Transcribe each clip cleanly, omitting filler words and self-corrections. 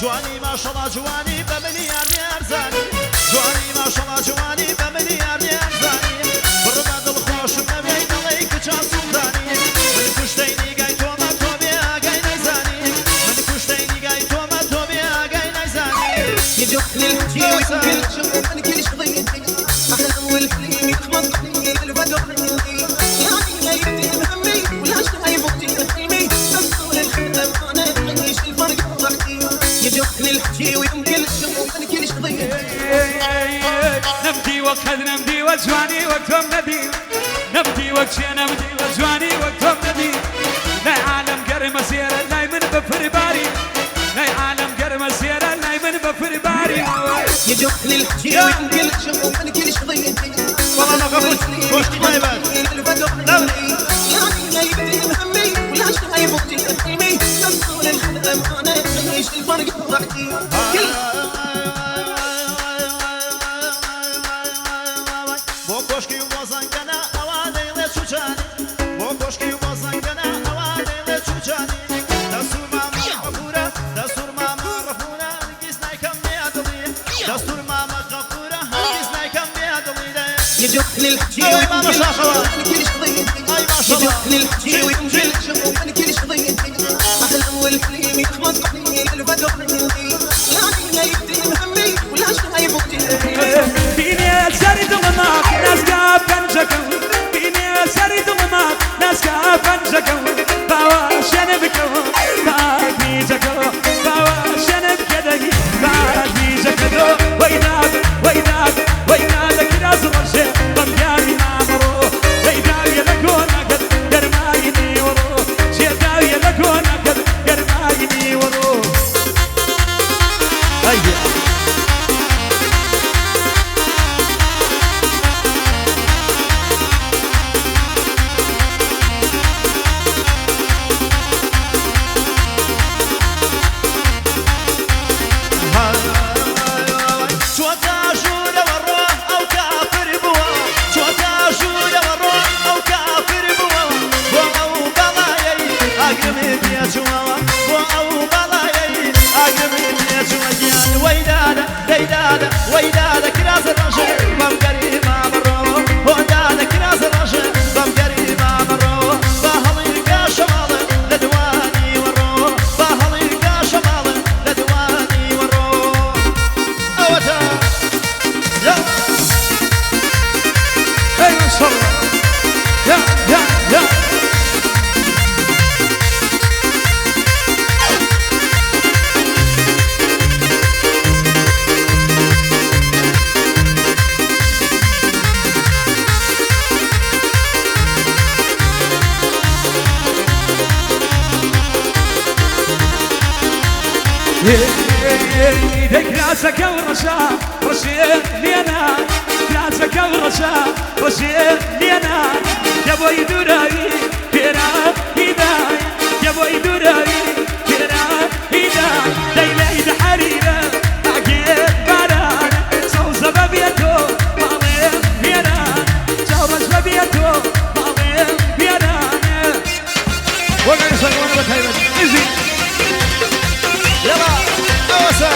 جوانی ماشاءالله جوانی بمليار زاني جوانی ماشاءالله جوانی بمليار زاني برد الخوش نبي عليك جاسوداني من كشتيني جاي توما توبيا جاي نزاني من كشتيني جاي توما توبيا جاي نزاني يدخل الحجي ويمكن شغل من كل شضيتي أحلام والحليم يخبط قلبي البدر عندي يعني لا يكتب همي ولا شاي بوقتي حلمي أصول الخدم أنا أعيش الفرق ضحكي يدخل الحجي ويمكن شغل من كل شضيتي نمدي وقت نمدي وجواني وقتهم ندي نمدي وقت نمدي وجواني وقتهم ندي لا عالم قرم سير لا من بفر باري لا عالم قرم سير لا من بفر باري يدخل الحجي ويمكن شغل من كل شضيتي والله ما قبلت خوش طيبات يعني لا يكتب همي ولا شاي بوقتي حلمي أصول الخدم أنا أعيش الفرق ضحكي بوكوشكي وزنكنا أوادي لتشوشاني بوكوشكي وزنكنا أوادي لتشوشاني دستور ماما غفورة دستور ماما غفورة قسنا كم بيادلي دستور ماما غفورة قسنا كم بيادلي يدخل الحجي ماما شاخوة من كل شضيتي أي ما شاء الله يدخل الحجي ويمكن شغل من كل شضيتي أحلام والحليم يخبط قلبي البدر عندي يعني لا يكتب همي ولا شاي بوقتي بيني سرد غماك ناس كافن جكو بيني سرد غماك ناس كافن جكو باواش نبكو باقي جكو باواش نبكدي باقي جكو ويناد ويناد ويناد كراس رجع بمجاري ما مرو ويداوي لكونا قد قرمايني ورو شيداوي لكونا قد قرمايني ورو ويدادا كراس الرجل بمقري ما مرو ودادا كراس الرجل بمقري ما مرو بهلي كشمال لدواني ورو بهلي كشمال لدواني ورو اوتا يا اي ما شاء الله يا ايدك راسك ورشا رشيت لي انا راسك ورشا رشيت لي انا يا بوي دراي كرا هداي يا بوي دراي كرا هداي دايله حريره عقيل باران صوص بابيتو مالي بيران جاوبش بابيتو مالي بيران وقع يسوون بتهيبه ايزي يلا اوسع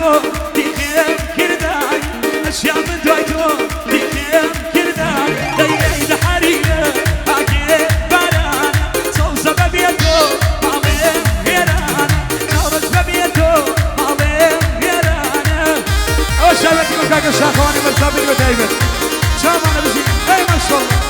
تو دیخیم کردای اشیام دوای تو دیخیم کردای دیگه حریه آگه باران سوزا ببیتو مالم هران نورج ببیتو مالم هران او شبکی مکاک شاخوانی مرتبی و دایبه شامان بزی ای ماشالله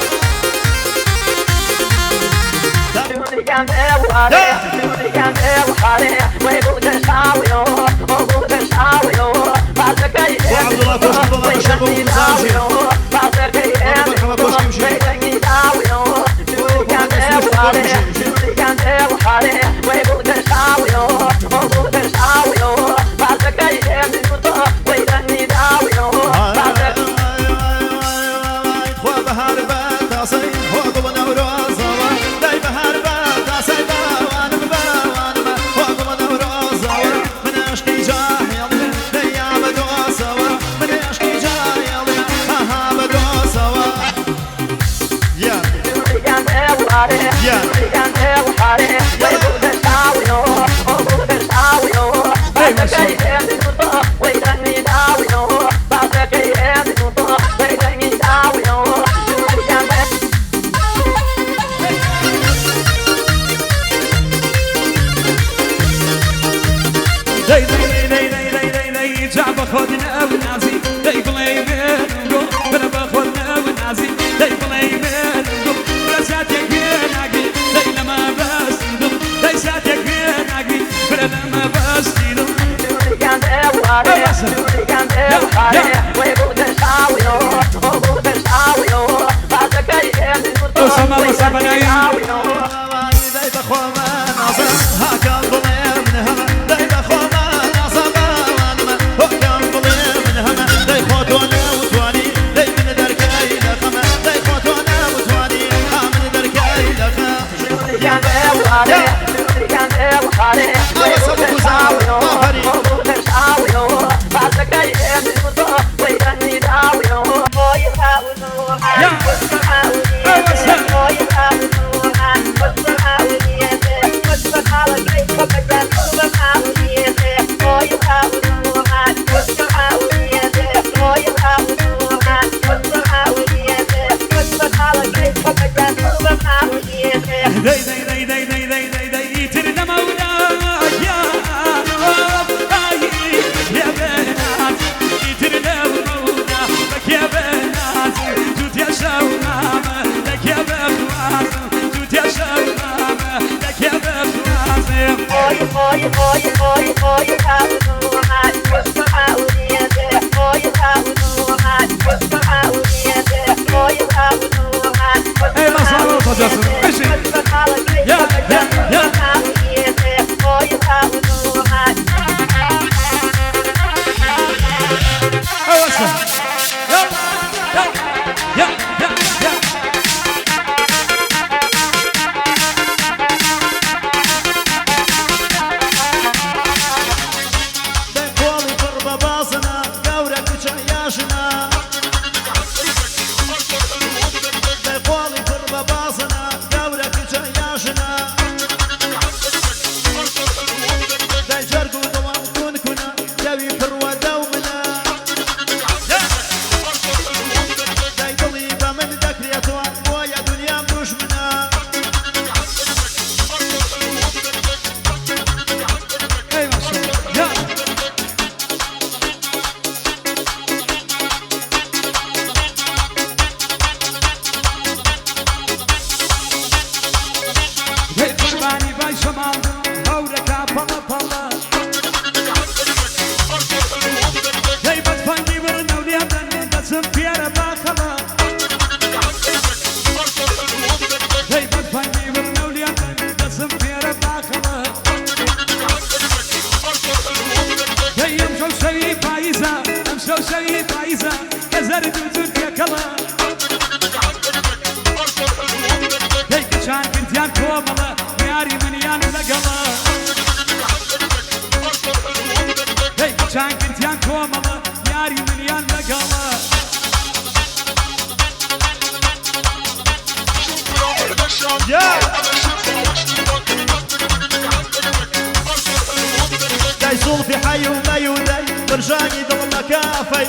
برژانی دڵم لە کافەی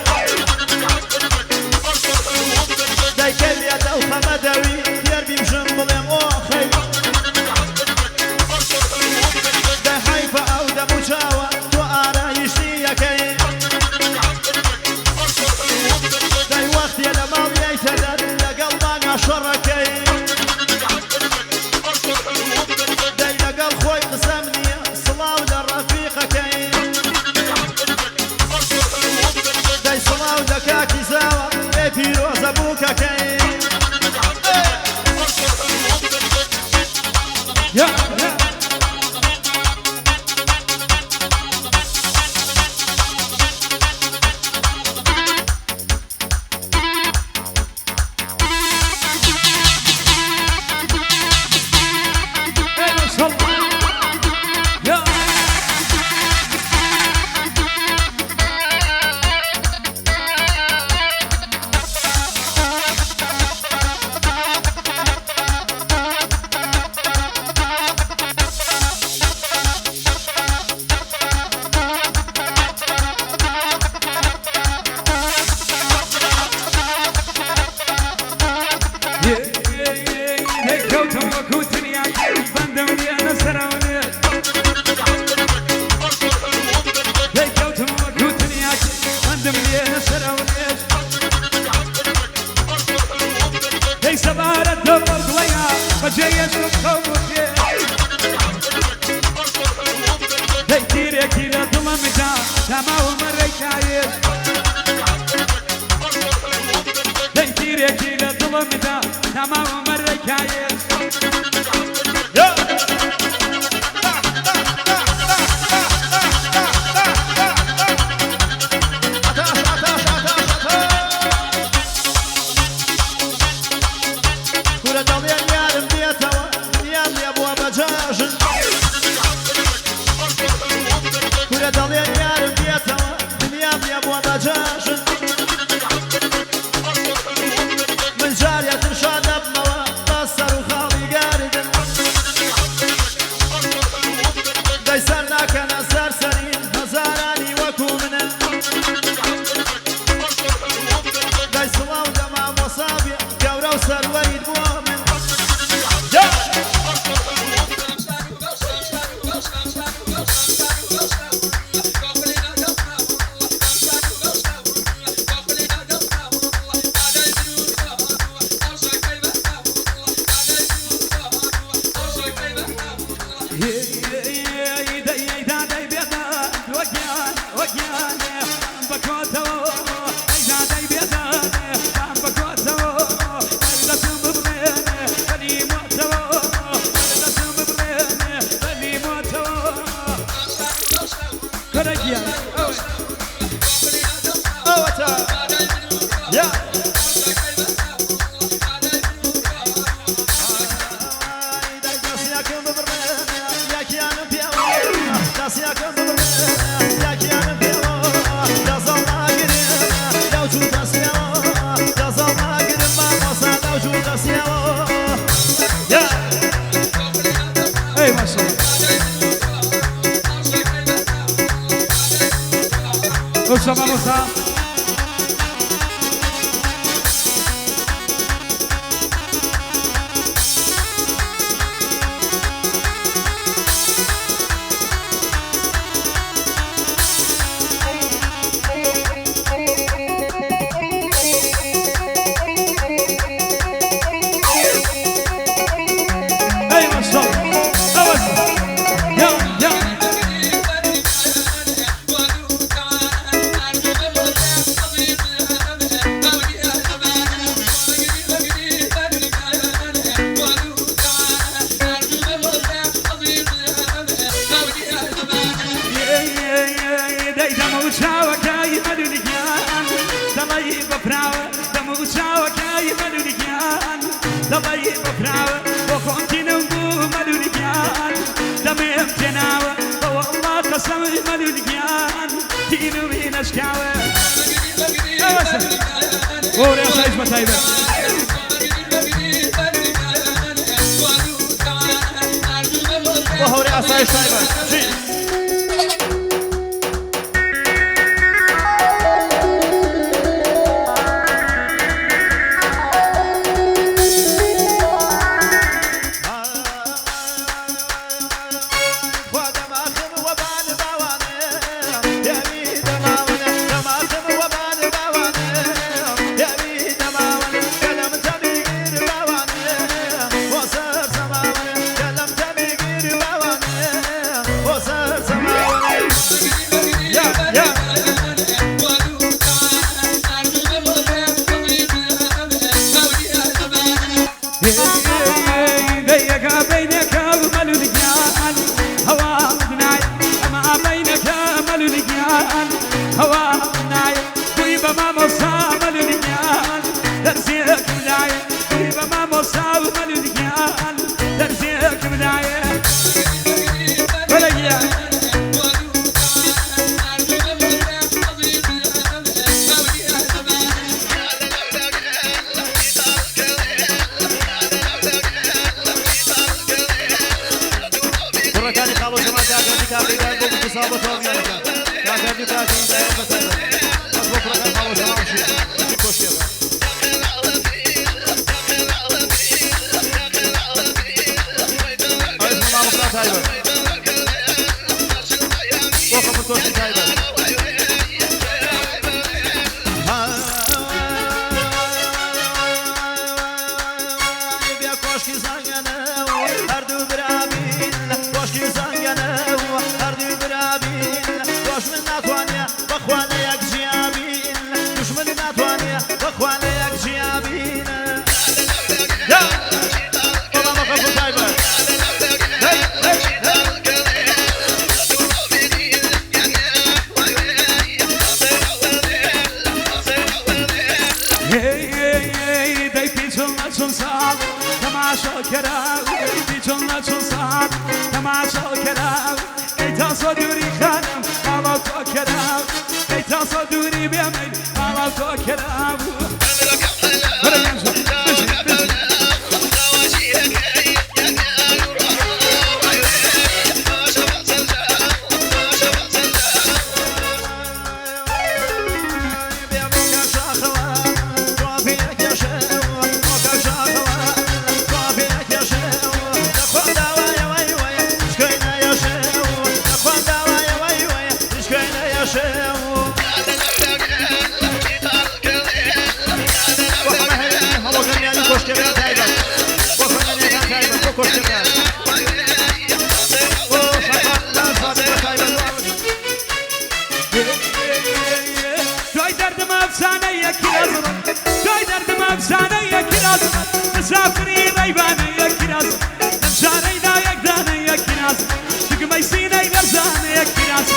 دایکە لێدە و خەمە دەوی دێر بیمژم بڵێم ئۆخەی دای حیفە ئەو دەمو چاوە تۆ ئارایشتی یەکەی دای وەختیە لە ماڵ یایتە دەر لەگەڵ مانگا شەڕەکەی دای لەگەڵ خۆی قسەم نییە سڵاو لە ڕەفیقەکەی دای سڵاو لە کاکی زاوە ئێ پیرۆزە بووکەکەی Vamos a Ora, sai smattaibe. وهوري أسايش طيبة كان يخلص ما كان يقول تصابت وياك كان يقول بس بكره كان يخلص ما شيء كوشيا ما مقطع تايبر وقف الكوشي تايبر بيا كوشكي زانيانا هردو برابين كوشكي زانيانا هردو برابين كوش من ناتوانيا بخوانا يك جيابين كوش من ناتوانيا بخوانا يك جيابين يا والله ما خفوا تايبر تماشا كراو بيجونا صار تماشا كراو ايتا صدوري خانم على تو كراو ايتا صدوري بيمين على تو كراو مسافري غيباني يا كراز نمشاري دا يك داني يا كراز تقمي سيني غرزاني يا كراز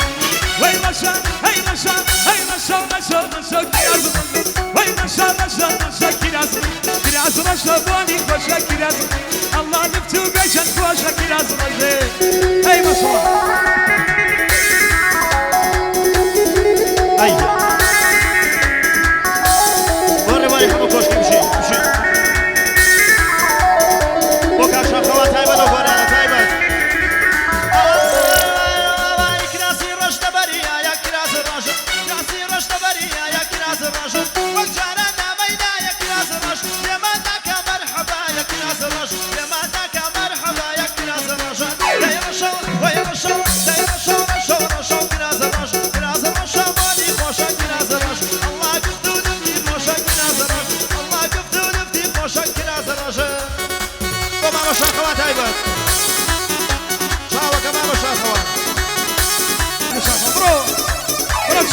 وي رشان هي رشان هي رشان رشان رشان كراز وي رشان رشان رشان كراز كراز رشان بوني خوشا كراز الله نفتو بيشن خوشا كراز رشان هي ما شاء الله اي وري وري كم كوشكي مشي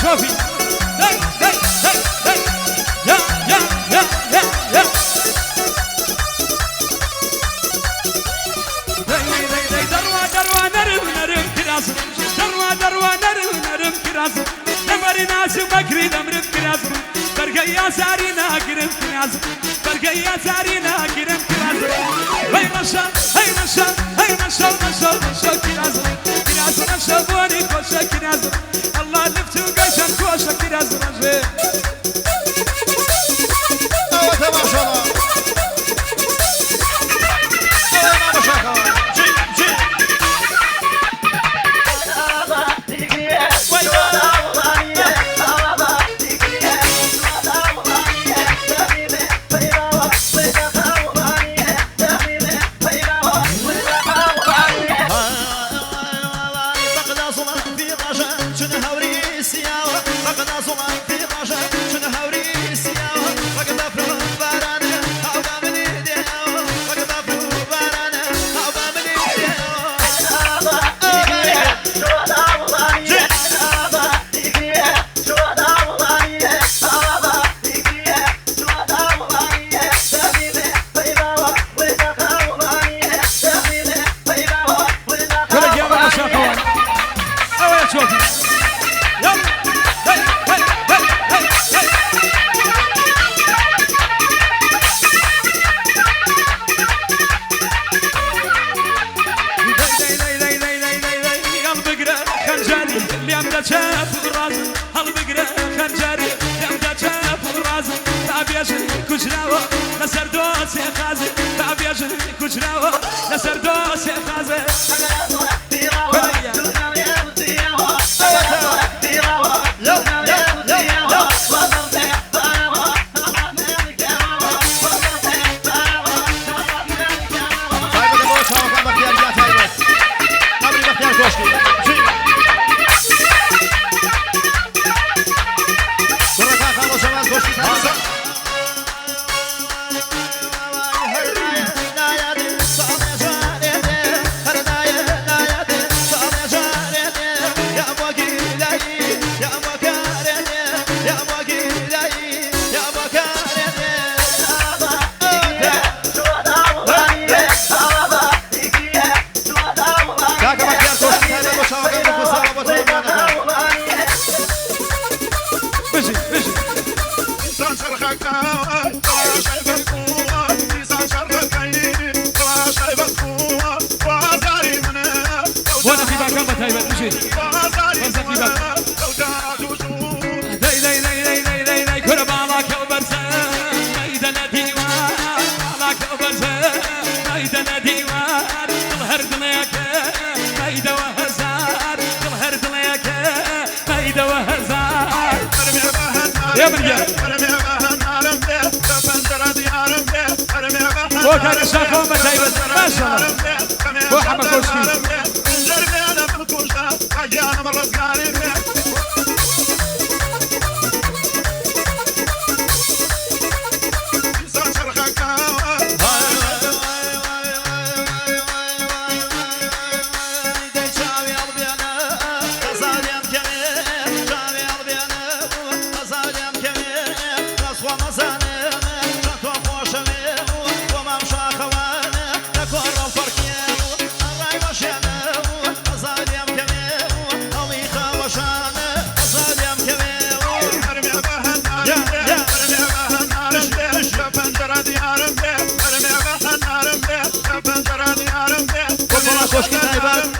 شوفي هاي هاي هاي هاي يا يا يا يا يا هاي دروا دروا نرم نرم كراس دروا نرم نرم كراس نمر ناس بكري نمر كراس برجيا سارينا كرم كراس برجيا سارينا كرم كراس هاي رشا هاي رشا هاي رشا رشا رشا كراس كراس رشا بوني كوشا كراس الله لفتو قشن كوشا كراس رشا ما شاء الله ما شاء الله جي جي كجراوة لسر دوس خازة وانا في باكم بتايبه مشي فرزة في باك داي كربالك وبرزة ميدنا ديوان بالك وبرزة ميدنا ديوان الهر دليك ميدا وهزار الهر دليك ميدا وهزار يا مرجع وكان الشاكو بتايبه ما شاء الله وحمد كوشكي Koşki Tayban